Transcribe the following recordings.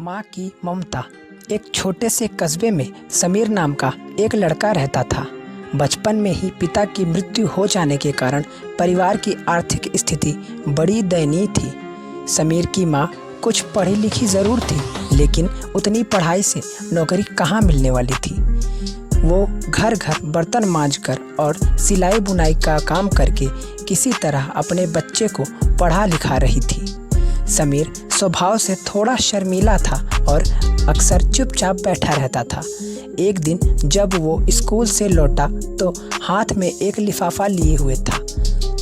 माँ की ममता। एक छोटे से कस्बे में समीर नाम का एक लड़का रहता था। बचपन में ही पिता की मृत्यु हो जाने के कारण परिवार की आर्थिक स्थिति बड़ी दयनीय थी। समीर की माँ कुछ पढ़ी लिखी ज़रूर थी, लेकिन उतनी पढ़ाई से नौकरी कहाँ मिलने वाली थी। वो घर घर बर्तन मांजकर और सिलाई बुनाई का काम करके किसी तरह अपने बच्चे को पढ़ा लिखा रही थी। समीर स्वभाव से थोड़ा शर्मीला था और अक्सर चुपचाप बैठा रहता था। एक दिन जब वो स्कूल से लौटा तो हाथ में एक लिफाफा लिए हुए था।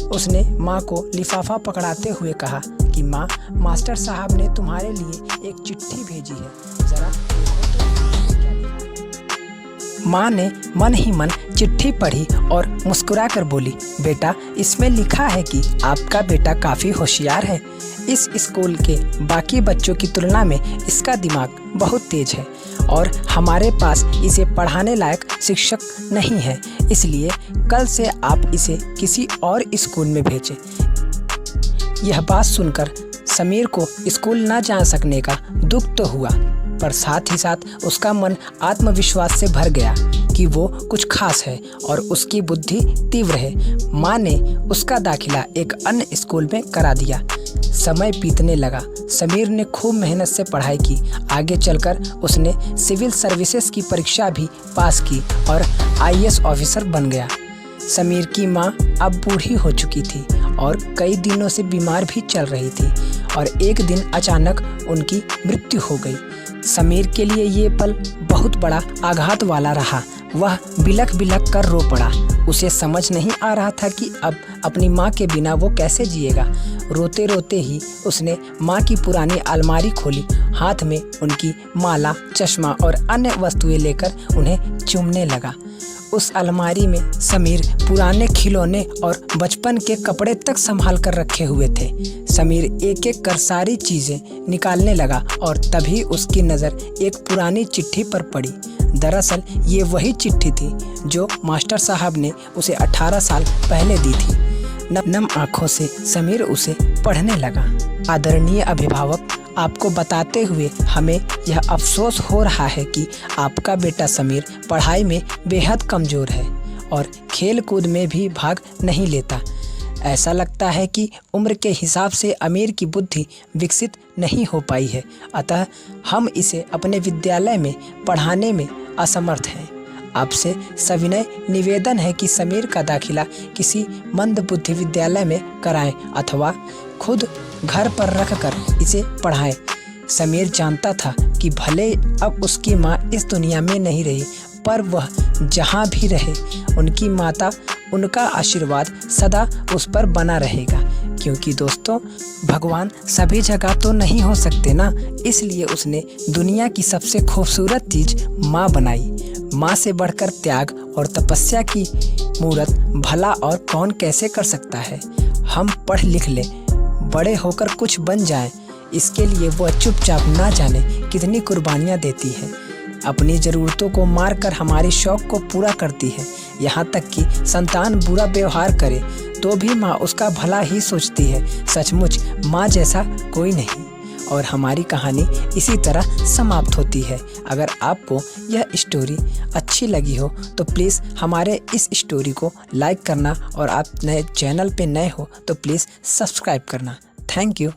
उसने माँ को लिफाफा पकड़ाते हुए कहा कि माँ, मास्टर साहब ने तुम्हारे लिए एक चिट्ठी भेजी है, ज़रा देखो तो क्या लिखा है। माँ ने मन ही मन चिट्ठी पढ़ी और मुस्कुराकर बोली, बेटा, इसमें लिखा है कि आपका बेटा काफ़ी होशियार है। इस स्कूल के बाकी बच्चों की तुलना में इसका दिमाग बहुत तेज है और हमारे पास इसे पढ़ाने लायक शिक्षक नहीं है, इसलिए कल से आप इसे किसी और स्कूल में भेजें। यह बात सुनकर समीर को स्कूल न जा सकने का दुख तो हुआ, पर साथ ही साथ उसका मन आत्मविश्वास से भर गया कि वो कुछ खास है और उसकी बुद्धि तीव्र है। माँ ने उसका दाखिला एक अन्य स्कूल में करा दिया। समय बीतने लगा। समीर ने खूब मेहनत से पढ़ाई की। आगे चलकर उसने सिविल सर्विसेज की परीक्षा भी पास की और आईएएस ऑफिसर बन गया। समीर की माँ अब बूढ़ी हो चुकी थी और कई दिनों से बीमार भी चल रही थी और एक दिन अचानक उनकी मृत्यु हो गई। समीर के लिए ये पल बहुत बड़ा आघात वाला रहा। वह बिलख बिलख कर रो पड़ा। उसे समझ नहीं आ रहा था कि अब अपनी माँ के बिना वो कैसे जिएगा। रोते रोते ही उसने माँ की पुरानी अलमारी खोली, हाथ में उनकी माला, चश्मा और अन्य वस्तुएं लेकर उन्हें चूमने लगा। उस अलमारी में समीर पुराने खिलौने और बचपन के कपड़े तक संभाल कर रखे हुए थे। समीर एक एक कर सारी चीज़ें निकालने लगा और तभी उसकी नज़र एक पुरानी चिट्ठी पर पड़ी। दरअसल ये वही चिट्ठी थी जो मास्टर साहब ने उसे 18 साल पहले दी थी। नम आँखों से समीर उसे पढ़ने लगा। आदरणीय अभिभावक, आपको बताते हुए हमें यह अफसोस हो रहा है कि आपका बेटा समीर पढ़ाई में बेहद कमज़ोर है और खेल कूद में भी भाग नहीं लेता। ऐसा लगता है कि उम्र के हिसाब से अमीर की बुद्धि विकसित नहीं हो पाई है, अतः हम इसे अपने विद्यालय में पढ़ाने में असमर्थ हैं। आपसे सविनय निवेदन है कि समीर का दाखिला किसी मंदबुद्धि विद्यालय में कराएं अथवा खुद घर पर रखकर इसे पढ़ाएं। समीर जानता था कि भले अब उसकी माँ इस दुनिया में नहीं रही, पर वह जहाँ भी रहे उनकी माता, उनका आशीर्वाद सदा उस पर बना रहेगा। क्योंकि दोस्तों, भगवान सभी जगह तो नहीं हो सकते ना, इसलिए उसने दुनिया की सबसे खूबसूरत चीज़ माँ बनाई। माँ से बढ़कर त्याग और तपस्या की मूरत भला और कौन कैसे कर सकता है। हम पढ़ लिख लें, बड़े होकर कुछ बन जाएं, इसके लिए वह चुपचाप ना जाने कितनी कुर्बानियाँ देती है। अपनी ज़रूरतों को मारकर हमारी शौक़ को पूरा करती है। यहाँ तक कि संतान बुरा व्यवहार करे तो भी माँ उसका भला ही सोचती है। सचमुच माँ जैसा कोई नहीं। और हमारी कहानी इसी तरह समाप्त होती है। अगर आपको यह स्टोरी अच्छी लगी हो तो प्लीज़ हमारे इस स्टोरी को लाइक करना और आप नए चैनल पे नए हो तो प्लीज़ सब्सक्राइब करना। Thank you.